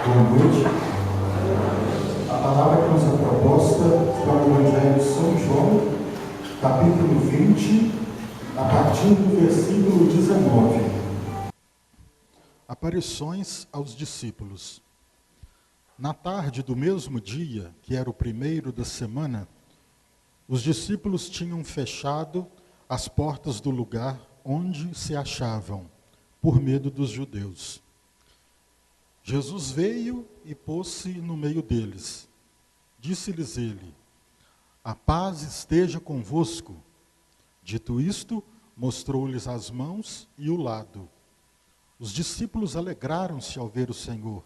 Boa noite. A palavra que nos é proposta está no Evangelho de São João, capítulo 20, a partir do versículo 19. Aparições aos discípulos. Na tarde do mesmo dia, que era o primeiro da semana, os discípulos tinham fechado as portas do lugar onde se achavam, por medo dos judeus. Jesus veio e pôs-se no meio deles. Disse-lhes ele: "A paz esteja convosco." Dito isto, mostrou-lhes as mãos e o lado. Os discípulos alegraram-se ao ver o Senhor.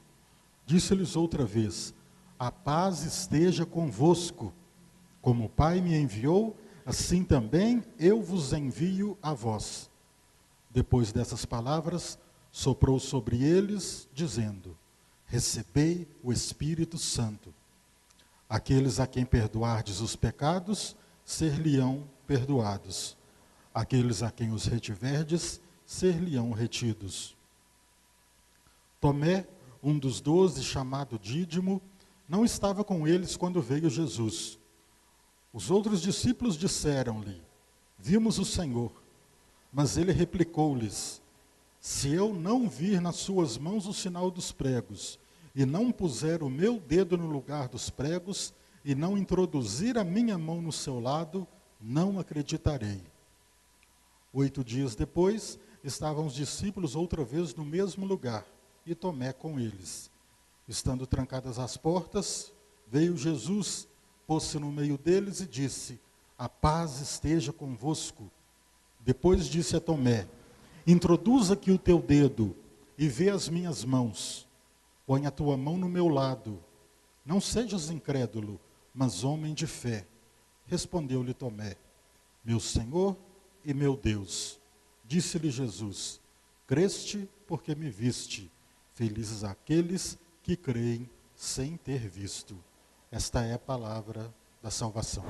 Disse-lhes outra vez: "A paz esteja convosco. Como o Pai me enviou, assim também eu vos envio a vós." Depois dessas palavras, soprou sobre eles, dizendo: "Recebei o Espírito Santo. Aqueles a quem perdoardes os pecados, ser-lhe-ão perdoados. Aqueles a quem os retiverdes, ser-lhe-ão retidos." Tomé, um dos 12, chamado Dídimo, não estava com eles quando veio Jesus. Os outros discípulos disseram-lhe: "Vimos o Senhor." Mas ele replicou-lhes: "Se eu não vir nas suas mãos o sinal dos pregos, e não puser o meu dedo no lugar dos pregos, e não introduzir a minha mão no seu lado, não acreditarei." 8 dias depois, estavam os discípulos outra vez no mesmo lugar, e Tomé com eles. Estando trancadas as portas, veio Jesus, pôs-se no meio deles e disse: "A paz esteja convosco." Depois disse a Tomé: "Introduza aqui o teu dedo e vê as minhas mãos. Põe a tua mão no meu lado. Não sejas incrédulo, mas homem de fé." Respondeu-lhe Tomé: "Meu Senhor e meu Deus." Disse-lhe Jesus: "Creste porque me viste. Felizes aqueles que creem sem ter visto." Esta é a palavra da salvação.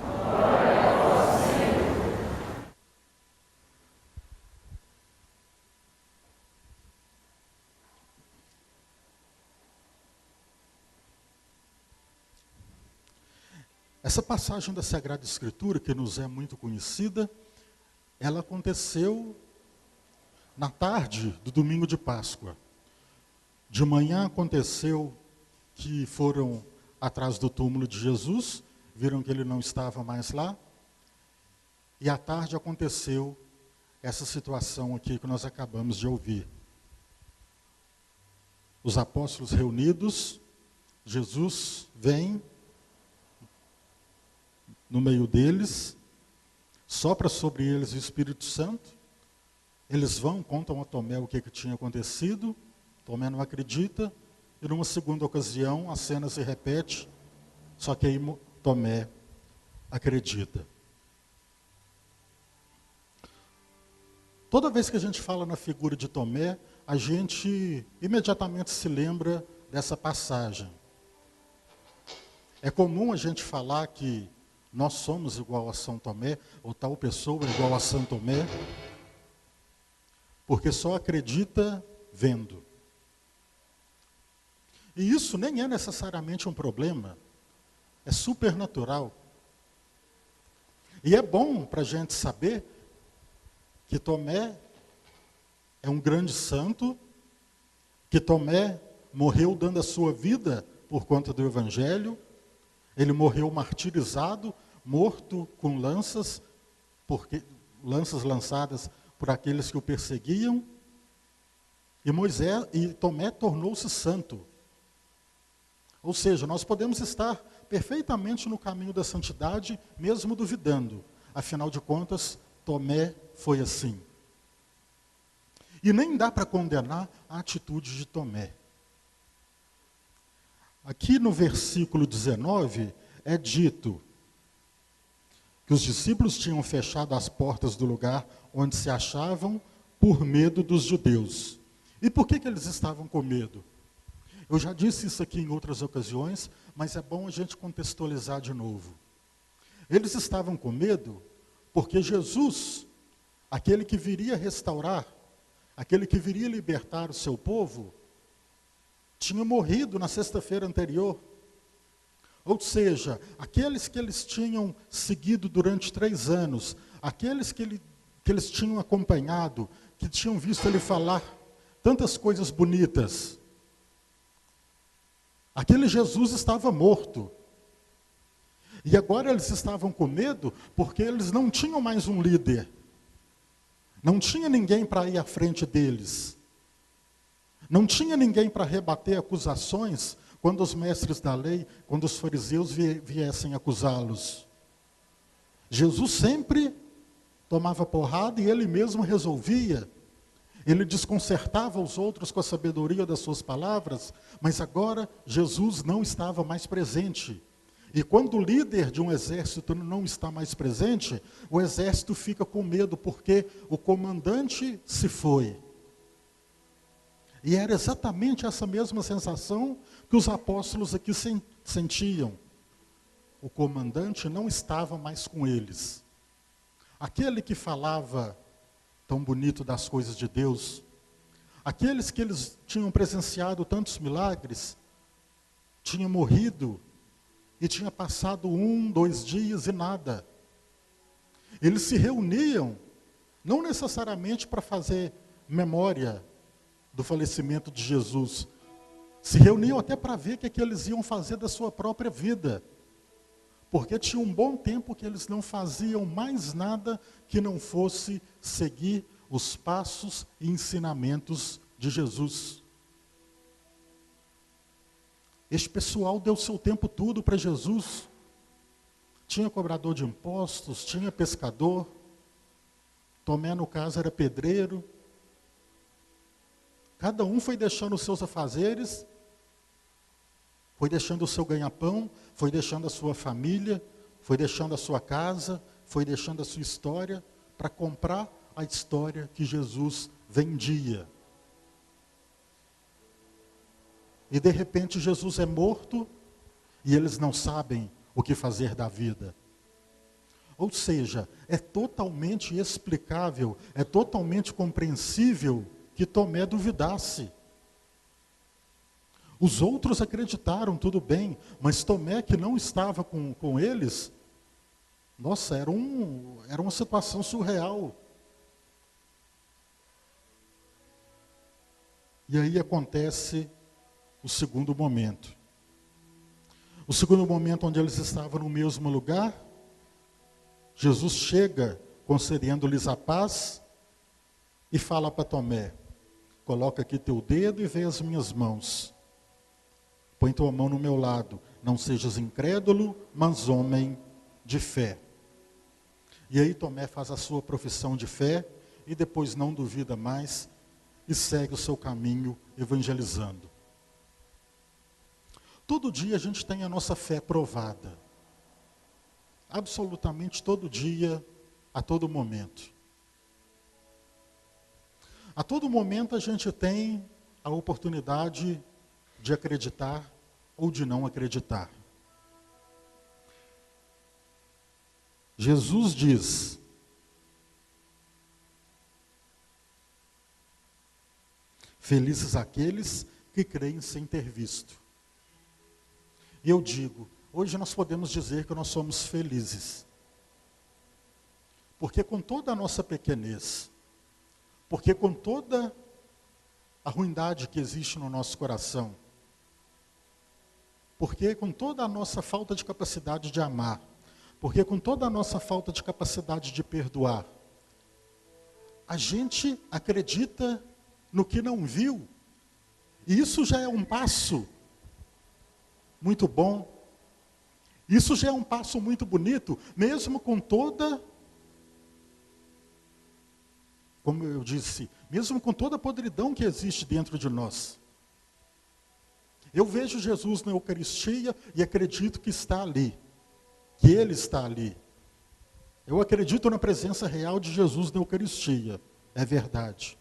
Essa passagem da Sagrada Escritura, que nos é muito conhecida, ela aconteceu na tarde do domingo de Páscoa. De manhã aconteceu que foram atrás do túmulo de Jesus, viram que ele não estava mais lá, e à tarde aconteceu essa situação aqui que nós acabamos de ouvir. Os apóstolos reunidos, Jesus vem no meio deles, sopra sobre eles o Espírito Santo, eles vão, contam a Tomé o que tinha acontecido, Tomé não acredita, e numa segunda ocasião a cena se repete, só que aí Tomé acredita. Toda vez que a gente fala na figura de Tomé, a gente imediatamente se lembra dessa passagem. É comum a gente falar que nós somos igual a São Tomé, ou tal pessoa é igual a São Tomé, porque só acredita vendo. E isso nem é necessariamente um problema, é supernatural. E é bom para a gente saber que Tomé é um grande santo, que Tomé morreu dando a sua vida por conta do Evangelho. Ele morreu martirizado, morto com lanças lançadas por aqueles que o perseguiam. E Tomé tornou-se santo. Ou seja, nós podemos estar perfeitamente no caminho da santidade, mesmo duvidando. Afinal de contas, Tomé foi assim. E nem dá para condenar a atitude de Tomé. Aqui no versículo 19, é dito que os discípulos tinham fechado as portas do lugar onde se achavam por medo dos judeus. E por que eles estavam com medo? Eu já disse isso aqui em outras ocasiões, mas é bom a gente contextualizar de novo. Eles estavam com medo porque Jesus, aquele que viria restaurar, aquele que viria libertar o seu povo, tinha morrido na sexta-feira anterior. Ou seja, aqueles que eles tinham seguido durante 3 anos, aqueles que eles tinham acompanhado, que tinham visto ele falar tantas coisas bonitas, aquele Jesus estava morto. E agora eles estavam com medo porque eles não tinham mais um líder. Não tinha ninguém para ir à frente deles. Não tinha ninguém para rebater acusações quando os mestres da lei, quando os fariseus viessem acusá-los. Jesus sempre tomava porrada e ele mesmo resolvia. Ele desconcertava os outros com a sabedoria das suas palavras, mas agora Jesus não estava mais presente. E quando o líder de um exército não está mais presente, o exército fica com medo, porque o comandante se foi. E era exatamente essa mesma sensação que os apóstolos aqui sentiam. O comandante não estava mais com eles. Aquele que falava tão bonito das coisas de Deus, aqueles que eles tinham presenciado tantos milagres, tinham morrido e tinha passado 1, 2 dias e nada. Eles se reuniam, não necessariamente para fazer memória do falecimento de Jesus, se reuniam até para ver o que eles iam fazer da sua própria vida. Porque tinha um bom tempo que eles não faziam mais nada que não fosse seguir os passos e ensinamentos de Jesus. Este pessoal deu seu tempo todo para Jesus. Tinha cobrador de impostos, tinha pescador. Tomé, no caso, era pedreiro. Cada um foi deixando os seus afazeres, foi deixando o seu ganha-pão, foi deixando a sua família, foi deixando a sua casa, foi deixando a sua história para comprar a história que Jesus vendia. E de repente Jesus é morto e eles não sabem o que fazer da vida. Ou seja, é totalmente explicável, é totalmente compreensível que Tomé duvidasse. Os outros acreditaram, tudo bem, mas Tomé, que não estava com eles, nossa, era uma situação surreal. E aí acontece o segundo momento. O segundo momento onde eles estavam no mesmo lugar, Jesus chega concedendo-lhes a paz e fala para Tomé: coloca aqui teu dedo e vê as minhas mãos. Põe tua mão no meu lado. Não sejas incrédulo, mas homem de fé. E aí Tomé faz a sua profissão de fé e depois não duvida mais e segue o seu caminho evangelizando. Todo dia a gente tem a nossa fé provada. Absolutamente todo dia, a todo momento. A todo momento a gente tem a oportunidade de acreditar ou de não acreditar. Jesus diz: felizes aqueles que creem sem ter visto. E eu digo, hoje nós podemos dizer que nós somos felizes. Porque com toda a nossa pequenez, porque com toda a ruindade que existe no nosso coração, porque com toda a nossa falta de capacidade de amar, porque com toda a nossa falta de capacidade de perdoar, a gente acredita no que não viu. E isso já é um passo muito bom. Isso já é um passo muito bonito, mesmo com toda, como eu disse, mesmo com toda a podridão que existe dentro de nós. Eu vejo Jesus na Eucaristia e acredito que está ali, que Ele está ali. Eu acredito na presença real de Jesus na Eucaristia, é verdade.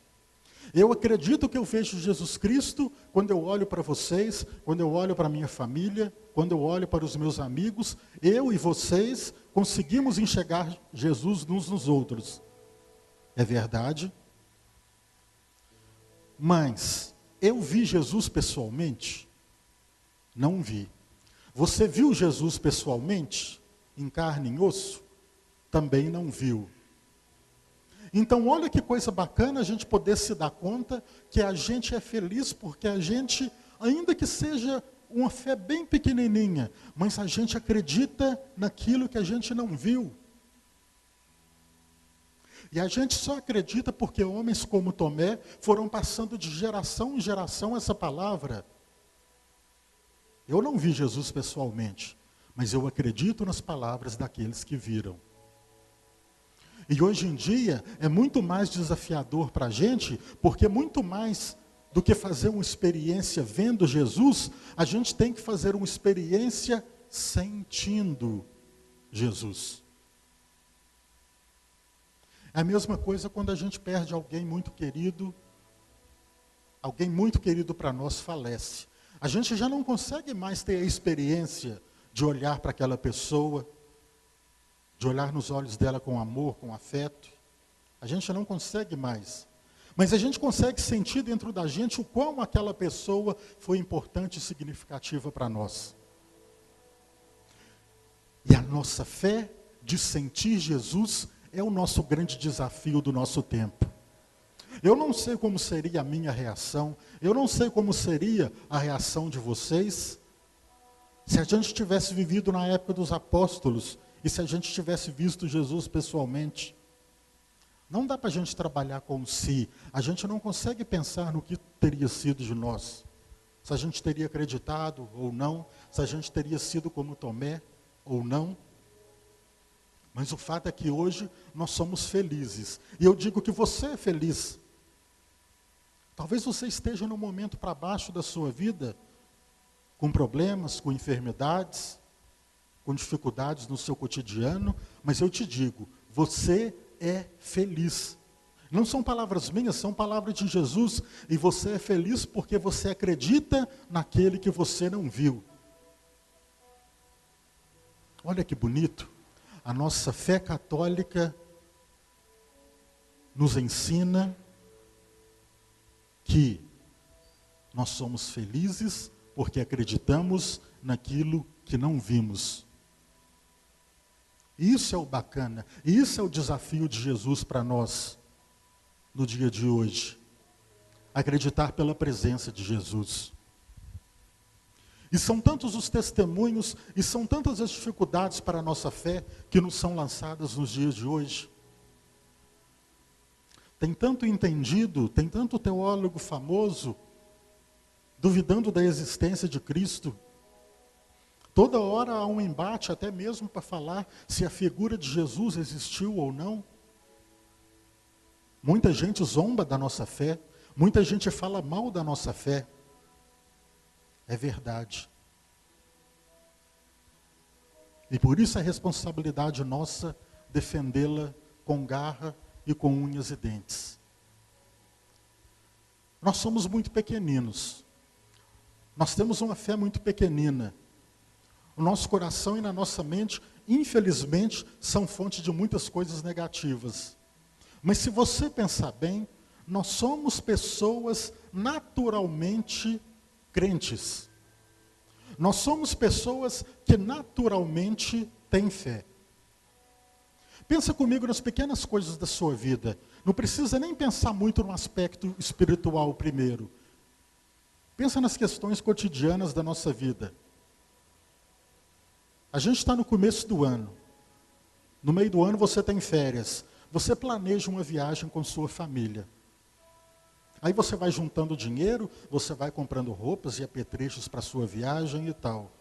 Eu acredito que eu vejo Jesus Cristo quando eu olho para vocês, quando eu olho para a minha família, quando eu olho para os meus amigos. Eu e vocês conseguimos enxergar Jesus uns nos outros. É verdade? Mas Eu vi Jesus pessoalmente? Não vi. Você viu Jesus pessoalmente? Em carne e em osso? Também não viu. Então, olha que coisa bacana a gente poder se dar conta que a gente é feliz porque a gente, ainda que seja uma fé bem pequenininha, mas a gente acredita naquilo que a gente não viu. E a gente só acredita porque homens como Tomé foram passando de geração em geração essa palavra. Eu não vi Jesus pessoalmente, mas eu acredito nas palavras daqueles que viram. E hoje em dia é muito mais desafiador para a gente, porque muito mais do que fazer uma experiência vendo Jesus, a gente tem que fazer uma experiência sentindo Jesus. É a mesma coisa quando a gente perde alguém muito querido para nós falece. A gente já não consegue mais ter a experiência de olhar para aquela pessoa, de olhar nos olhos dela com amor, com afeto. A gente não consegue mais. Mas a gente consegue sentir dentro da gente o quão aquela pessoa foi importante e significativa para nós. E a nossa fé de sentir Jesus é o nosso grande desafio do nosso tempo. Eu não sei como seria a minha reação, eu não sei como seria a reação de vocês, se a gente tivesse vivido na época dos apóstolos e se a gente tivesse visto Jesus pessoalmente. Não dá para a gente trabalhar com si, a gente não consegue pensar no que teria sido de nós. Se a gente teria acreditado ou não, se a gente teria sido como Tomé ou não. Mas o fato é que hoje nós somos felizes. E eu digo que você é feliz. Talvez você esteja num momento para baixo da sua vida, com problemas, com enfermidades, com dificuldades no seu cotidiano, mas eu te digo, você é feliz. Não são palavras minhas, são palavras de Jesus, e você é feliz porque você acredita naquele que você não viu. Olha que bonito. A nossa fé católica nos ensina que nós somos felizes porque acreditamos naquilo que não vimos. Isso é o bacana, isso é o desafio de Jesus para nós no dia de hoje. Acreditar pela presença de Jesus. E são tantos os testemunhos, e são tantas as dificuldades para a nossa fé que nos são lançadas nos dias de hoje. Tem tanto entendido, tem tanto teólogo famoso, duvidando da existência de Cristo. Toda hora há um embate, até mesmo para falar se a figura de Jesus existiu ou não. Muita gente zomba da nossa fé, muita gente fala mal da nossa fé. É verdade. E por isso é responsabilidade nossa defendê-la com garra e com unhas e dentes. Nós somos muito pequeninos. Nós temos uma fé muito pequenina. O nosso coração e na nossa mente, infelizmente, são fonte de muitas coisas negativas. Mas se você pensar bem, nós somos pessoas naturalmente crentes. Nós somos pessoas que naturalmente têm fé. Pensa comigo nas pequenas coisas da sua vida. Não precisa nem pensar muito no aspecto espiritual primeiro. Pensa nas questões cotidianas da nossa vida. A gente está no começo do ano. No meio do ano você tem férias. Você planeja uma viagem com sua família. Aí você vai juntando dinheiro, você vai comprando roupas e apetrechos para a sua viagem e tal.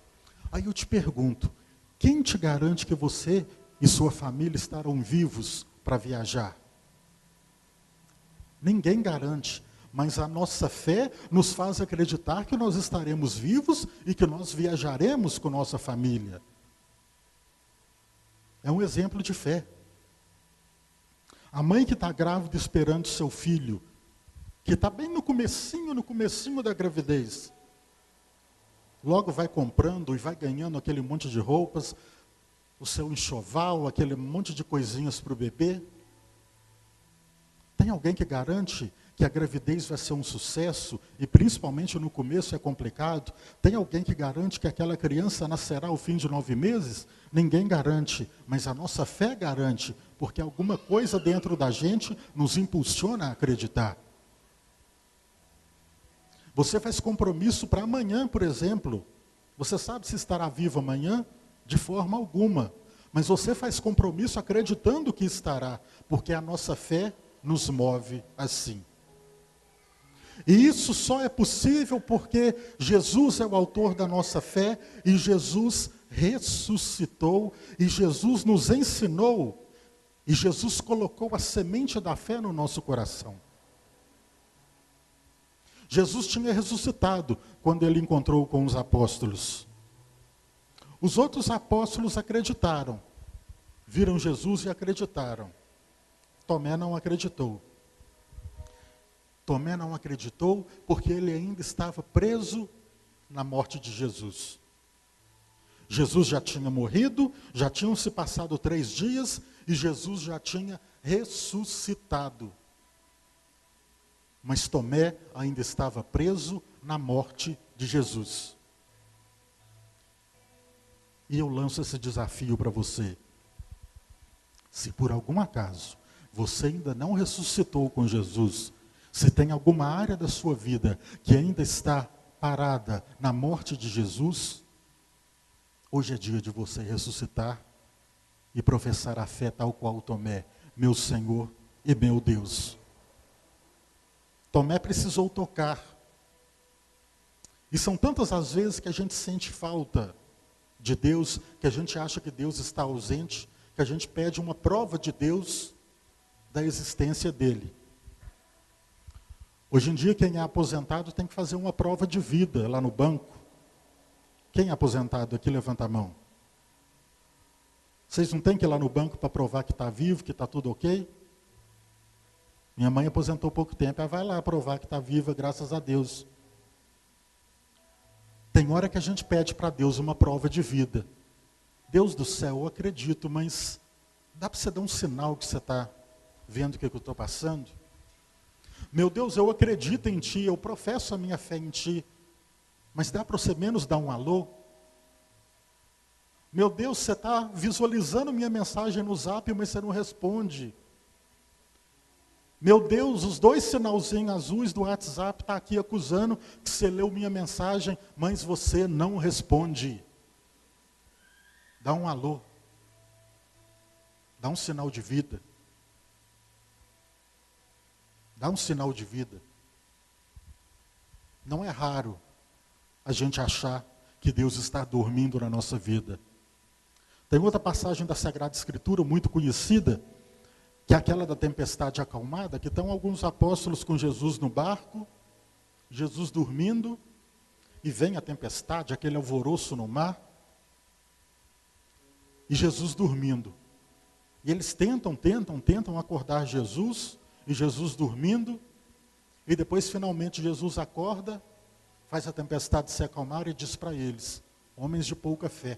Aí eu te pergunto, quem te garante que você e sua família estarão vivos para viajar? Ninguém garante, mas a nossa fé nos faz acreditar que nós estaremos vivos e que nós viajaremos com nossa família. É um exemplo de fé. A mãe que está grávida esperando seu filho, que está bem no comecinho da gravidez, logo vai comprando e vai ganhando aquele monte de roupas, o seu enxoval, aquele monte de coisinhas para o bebê. Tem alguém que garante que a gravidez vai ser um sucesso, e principalmente no começo é complicado? Tem alguém que garante que aquela criança nascerá ao fim de 9 meses? Ninguém garante, mas a nossa fé garante, porque alguma coisa dentro da gente nos impulsiona a acreditar. Você faz compromisso para amanhã, por exemplo. Você sabe se estará vivo amanhã? De forma alguma. Mas você faz compromisso acreditando que estará, porque a nossa fé nos move assim. E isso só é possível porque Jesus é o autor da nossa fé, e Jesus ressuscitou, e Jesus nos ensinou, e Jesus colocou a semente da fé no nosso coração. Jesus tinha ressuscitado quando ele encontrou com os apóstolos. Os outros apóstolos acreditaram, viram Jesus e acreditaram. Tomé não acreditou. Tomé não acreditou porque ele ainda estava preso na morte de Jesus. Jesus já tinha morrido, já tinham se passado 3 dias e Jesus já tinha ressuscitado. Mas Tomé ainda estava preso na morte de Jesus. E eu lanço esse desafio para você. Se por algum acaso você ainda não ressuscitou com Jesus, se tem alguma área da sua vida que ainda está parada na morte de Jesus, hoje é dia de você ressuscitar e professar a fé tal qual Tomé, meu Senhor e meu Deus. Tomé precisou tocar. E são tantas as vezes que a gente sente falta de Deus, que a gente acha que Deus está ausente, que a gente pede uma prova de Deus, da existência dele. Hoje em dia, quem é aposentado tem que fazer uma prova de vida lá no banco. Quem é aposentado aqui, levanta a mão. Vocês não têm que ir lá no banco para provar que está vivo, que está tudo ok? Minha mãe aposentou há pouco tempo, ela vai lá provar que está viva, graças a Deus. Tem hora que a gente pede para Deus uma prova de vida. Deus do céu, eu acredito, mas dá para você dar um sinal que você está vendo o que eu estou passando? Meu Deus, eu acredito em Ti, eu professo a minha fé em Ti, mas dá para você menos dar um alô? Meu Deus, você está visualizando minha mensagem no Zap, mas você não responde. Meu Deus, os 2 sinalzinhos azuis do WhatsApp estão aqui acusando que você leu minha mensagem, mas você não responde. Dá um alô. Dá um sinal de vida. Dá um sinal de vida. Não é raro a gente achar que Deus está dormindo na nossa vida. Tem outra passagem da Sagrada Escritura muito conhecida, que é aquela da tempestade acalmada, que estão alguns apóstolos com Jesus no barco, Jesus dormindo, e vem a tempestade, aquele alvoroço no mar, e Jesus dormindo. E eles tentam acordar Jesus, e Jesus dormindo, e depois finalmente Jesus acorda, faz a tempestade se acalmar e diz para eles, homens de pouca fé.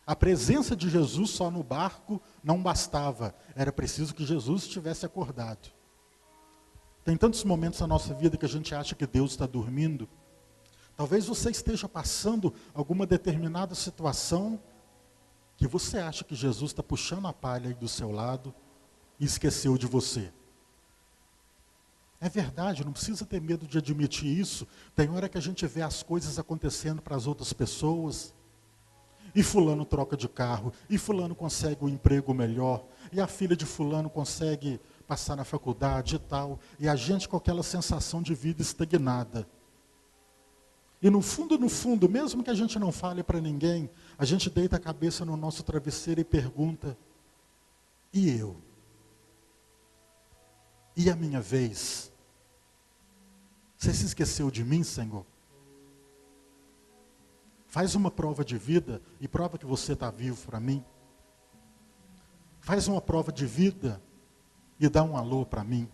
A presença de Jesus só no barco não bastava, era preciso que Jesus estivesse acordado. Tem tantos momentos na nossa vida que a gente acha que Deus está dormindo. Talvez você esteja passando alguma determinada situação que você acha que Jesus está puxando a palha aí do seu lado e esqueceu de você. É verdade, não precisa ter medo de admitir isso. Tem hora que a gente vê as coisas acontecendo para as outras pessoas. E fulano troca de carro, e fulano consegue um emprego melhor, e a filha de fulano consegue passar na faculdade e tal, e a gente com aquela sensação de vida estagnada. E no fundo, mesmo que a gente não fale para ninguém, a gente deita a cabeça no nosso travesseiro e pergunta, e eu? E a minha vez? Você se esqueceu de mim, Senhor? Faz uma prova de vida e prova que você está vivo para mim. Faz uma prova de vida e dá um alô para mim.